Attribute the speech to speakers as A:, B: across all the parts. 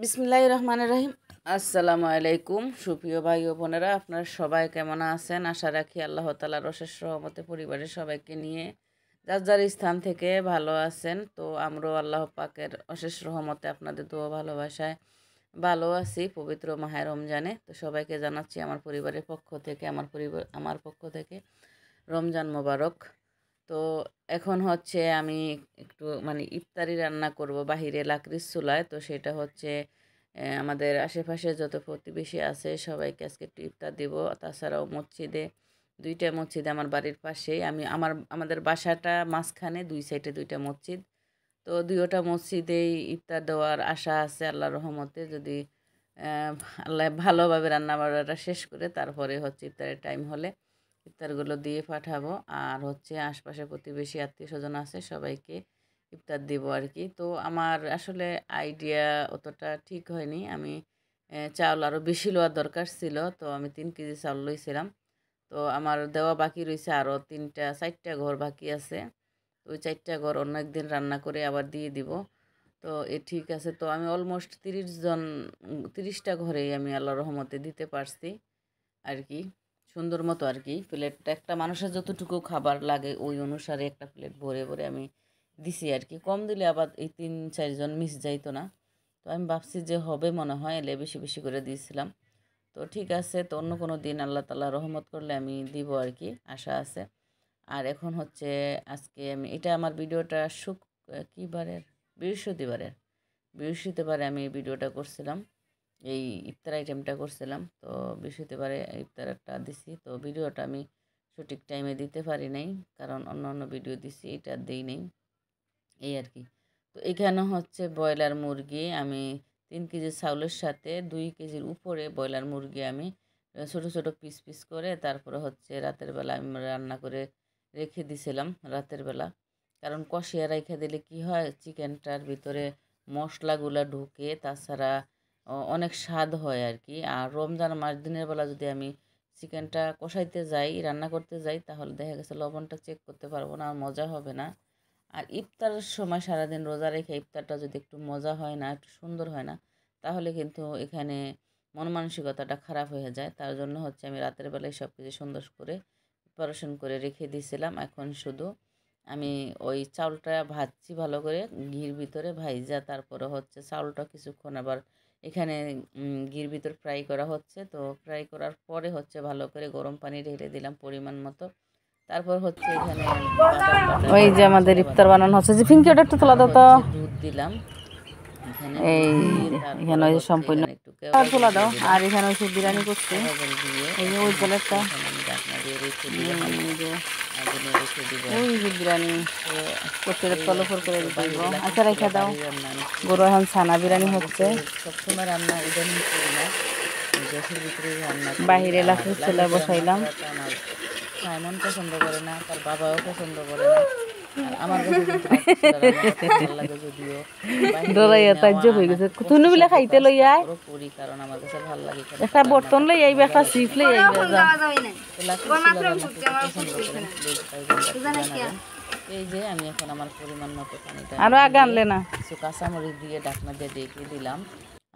A: বিসমিল্লাহির রহমানির রহিম। আসসালামু আলাইকুম সুপ্রিয় ভাই ও বোনেরা, আপনারা সবাই কেমন আছেন? আশা রাখি আল্লাহ তাআলার অশেষ রহমতে পরিবারের সবাইকে নিয়ে যার যার স্থান থেকে ভালো আছেন। তো আমরাও আল্লাহ পাকের অশেষ রহমতে আপনাদের দোয়া ভালোবাসায় ভালো আছি পবিত্র মাহে রমজানে। তো সবাইকে জানাচ্ছি আমার পরিবারের পক্ষ থেকে আমার পক্ষ থেকে রমজান মোবারক। তো এখন হচ্ছে আমি একটু ইফতারি রান্না করব বাহিরে লাকড়ির চুলায়। তো সেটা হচ্ছে আমাদের আশেপাশে যত প্রতিবেশী আছে সবাইকে আজকে একটু ইফতার দিব। তাছাড়াও মসজিদে, দুইটা মসজিদে আমার বাড়ির পাশেই, আমাদের বাসাটা মাঝখানে, দুই সাইডে দুইটা মসজিদ। তো দুইটা মসজিদেই ইফতার দেওয়ার আশা আছে আল্লাহর রহমতে। যদি আহ, আল্লাহ ভালোভাবে রান্না বান্নাটা শেষ করে তারপরে হচ্ছে ইফতারের টাইম হলে ইফতারগুলো দিয়ে পাঠাবো। আর হচ্ছে আশপাশে প্রতিবেশী আত্মীয় স্বজন আছে সবাইকে ইফতার দিব আর কি। তো আমার আসলে আইডিয়া অতটা ঠিক হয়নি। আমি চাউল আরও বেশি লওয়ার দরকার ছিল। তো আমি 3 কেজি চাউল লইছিলাম। তো আমার দেওয়া বাকি রয়েছে, আরও 4টা ঘর বাকি আছে। তো ওই 4টা ঘর অন্য একদিন রান্না করে আবার দিয়ে দিব। তো ঠিক আছে। তো আমি অলমোস্ট 30টা ঘরেই আমি আল্লাহর রহমতে দিতে পারছি আর কি, সুন্দর মতো আর কি। প্লেটটা একটা মানুষের যতটুকু খাবার লাগে ওই অনুসারে একটা প্লেট ভরে ভরে আমি দিছি আর কি। কম দিলে আবার এই 3-4 জন মিস যাইতো না। তো আমি ভাবছি যে হবে মনে হয়, এলে বেশি বেশি করে দিয়েছিলাম। তো ঠিক আছে। তো অন্য কোনো দিন আল্লাহ তাআলা রহমত করলে আমি দিব আর কি, আশা আছে। আর এখন হচ্ছে আজকে আমি এটা আমার ভিডিওটা কী বারের, বৃহস্পতিবারের বৃহস্পতিবারে আমি এই ভিডিওটা করছিলাম, এই ইফতার আইটেমটা করছিলাম। তো বৃহস্পতিবারে ইফতারটা দিছি। তো ভিডিওটা আমি সঠিক টাইমে দিতে পারি নাই, কারণ অন্য অন্য ভিডিও দিছি, এটা দেই নেই এই আর কি। তো এখানে হচ্ছে ব্রয়লার মুরগি, আমি 3 কেজি চাউলের সাথে 2 কেজির উপরে ব্রয়লার মুরগি আমি ছোট ছোট পিস পিস করে তারপরে হচ্ছে রাতের বেলা আমি রান্না করে রেখে দিছিলাম রাতের বেলা। কারণ কষিয়ে রেখে দিলে কি হয়, চিকেনটার ভিতরে মশলাগুলা ঢুকে, তাছাড়া অনেক স্বাদ হয় আর কি। আর রমজান মাস দিনের বেলা যদি আমি চিকেনটা কষাইতে যাই, রান্না করতে যাই, তাহলে দেখা গেছে লবণটা চেক করতে পারবো না, আর মজা হবে না। আর ইফতারের সময় সারাদিন রোজা রেখে ইফতারটা যদি একটু মজা হয় না, একটু সুন্দর হয় না, তাহলে কিন্তু এখানে মন মানসিকতাটা খারাপ হয়ে যায়। তার জন্য হচ্ছে আমি রাতের বেলায় সব কিছু সুন্দর করে প্রিপারেশন করে রেখে দিয়েছিলাম। এখন শুধু আমি ওই চাউলটা ভাজছি ভালো করে ঘির ভিতরে ভাইজা, তারপরে হচ্ছে চাউলটা কিছুক্ষণ আবার এখানে ঘির ভিতর ফ্রাই করা হচ্ছে। তো ফ্রাই করার পরে হচ্ছে ভালো করে গরম পানি ঢেলে দিলাম পরিমাণ মতো। তারপর হচ্ছে এখানে বাদাম বাটা, ওই যে আমাদের ইফতার বানানো হচ্ছে, যে ফিঙ্কি ওটা একটু তোলা দাও তো, দুধ দিলাম এখানে, এই এখানে ওই যে সম্পূর্ণ তোলা দাও। আর এখানে হচ্ছে বিরিয়ানি করছে, এই যে ওই প্লেটটা আমি ঢাকনা দিয়ে রেখে দিলাম, ওই যে বিরিয়ানি করতে তলফর করে দিতে দিব। আচ্ছা রেখে দাও। গরু এখন ছানা বিরিয়ানি হচ্ছে। সবসময় রান্না ইদানিং করি না, গ্যাসের ভিতরে রান্না বাহিরে লাকড়ির চুলায় বসাইলাম। আমার সাইমন পছন্দ করে না, তার বাবাও পছন্দ করে না। আর আমার কাছে কিন্তু ভালো লাগে, যদিও ডরাইয়া তাজ্য হয়ে গেছে। তুমি বলে খাইতে লই আয় করি, কারণ আমার কাছে ভালো লাগে। একটা বর্তন লই আইবে, একটা চিপ লই আইবে। এই যে আমি এখন আমার পরিমাণ মতো পানিটা আরো আগে আনলে না, কিছু কাঁচামরিচ দিয়ে ঢাকনা দিয়ে ঢেকে দিলাম।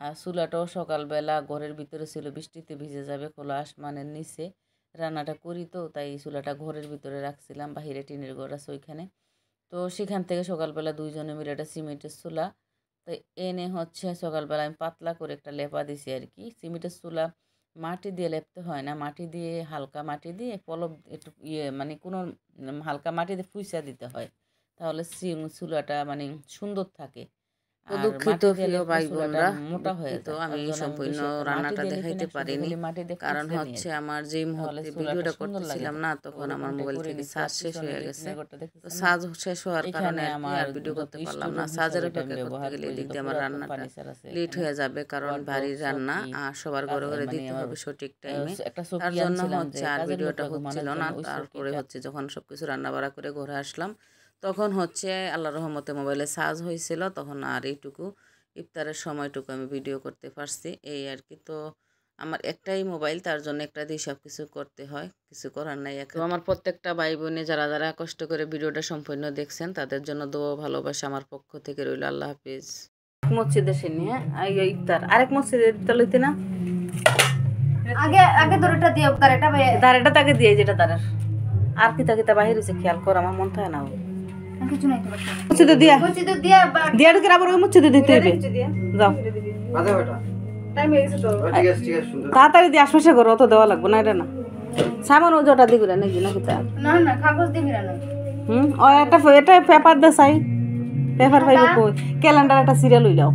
A: আর চুলাটাও সকালবেলা ঘরের ভিতরে ছিল, বৃষ্টিতে ভিজে যাবে, খোলা আসমানের নিচে রান্নাটা করি, তো তাই চুলাটা ঘরের ভিতরে রাখছিলাম। বাহিরে টিনের ঘর আছে ওইখানে। তো সেখান থেকে সকালবেলা দুইজনে মিলে একটা সিমেন্টের চুলা তো এনে হচ্ছে সকালবেলা আমি পাতলা করে একটা লেপা দিছি আর কি। সিমেন্টের চুলা মাটি দিয়ে লেপতে হয় না, মাটি দিয়ে হালকা মাটি দিয়ে পলব একটু কোনো হালকা মাটি দিয়ে ফুইসা দিতে হয়, তাহলে চুলাটা সুন্দর থাকে। দুঃখিত প্রিয় ভাই বোনরা, মোটা হয়ে তো আমি সম্পূর্ণ রান্নাটা দেখাইতে পারিনি, কারণ হচ্ছে আমার যেই মুহূর্তে ভিডিওটা করতেছিলাম না, তখন আমার মোবাইল থেকে চার্জ শেষ হয়ে গেছে। তো চার্জ শেষ হওয়ার কারণে আর ভিডিও করতে পারলাম না। চার্জের অপেক্ষা করতে গেলে এদিক দিয়ে আমার রান্নাটা লেট হয়ে যাবে, কারণ বাড়ির রান্না আর সবার ঘরে ঘরে দিতে হবে সঠিক টাইমে। তার জন্য হচ্ছে আর ভিডিওটা হচ্ছিল না। তারপরে হচ্ছে যখন সবকিছু রান্না বাড়া করে ঘরে আসলাম, তখন হচ্ছে আল্লাহর রহমতে মোবাইলে চার্জ হয়েছিল, তখন আর এইটুকু ইফতারের সময়টুকু আমি ভিডিও করতে পারছি এই আর কি। তো আমার একটাই মোবাইল, তার জন্য একটা দিয়ে সব কিছু করতে হয়, কিছু করার নাই। এখন আমার প্রত্যেকটা ভাই বোনে যারা যারা কষ্ট করে ভিডিওটা সম্পূর্ণ দেখছেন, তাদের জন্য দোয়া ভালোবাসা আমার পক্ষ থেকে রইল। আল্লাহ হাফিজ। মসজিদে শুনি, হ্যাঁ ইফতার আরেক মসজিদে ইফতার লইতে না,
B: আগে আগে দরটা দিও, তারেটা ভাই
A: দাঁড়াটা তাকে দিয়ে যেটা দাঁড়ার আর কিতা কিতা বাহির হয়েছে খেয়াল কর, আমার মন থাকে না।
B: কিছু নাই তো
A: মসজিদে দিয়া
B: মসজিদে দিয়া
A: দিয়া ঢুকে আবার ওই মসজিদে দিতে হবে। যাও তাড়াতাড়ি দিয়ে আশপাশে করো, অত দেওয়া লাগবে না, এটা না সামান ওই জটা দিবি নাকি নাকি তা
B: না না কাগজ দিবি না।
A: ও একটা এটা পেপার দে চাই, পেপার পাইবে কই, ক্যালেন্ডার একটা সিরিয়াল লইলাও।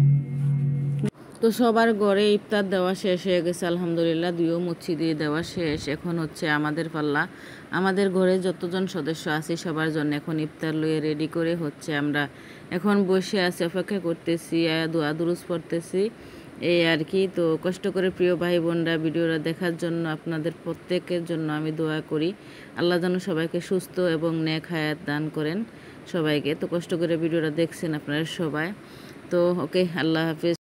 A: তো সবার ঘরে ইফতার দেওয়া শেষ হয়ে গেছে আলহামদুলিল্লাহ, দুইও মসজিদে দেওয়া শেষ। এখন হচ্ছে আমাদের পাল্লা, আমাদের ঘরে যতজন সদস্য আছে সবার জন্য এখন ইফতার লইয়ে রেডি করে হচ্ছে আমরা এখন বসে আছি, অপেক্ষা করতেছি, দোয়া দুরুজ পড়তেছি, এই আর কি। তো কষ্ট করে প্রিয় ভাই বোনরা ভিডিওটা দেখার জন্য আপনাদের প্রত্যেকের জন্য আমি দোয়া করি, আল্লাহ যেন সবাইকে সুস্থ এবং নেক হায়াত দান করেন সবাইকে। তো কষ্ট করে ভিডিওটা দেখছেন আপনারা সবাই, তো ওকে, আল্লাহ হাফিজ।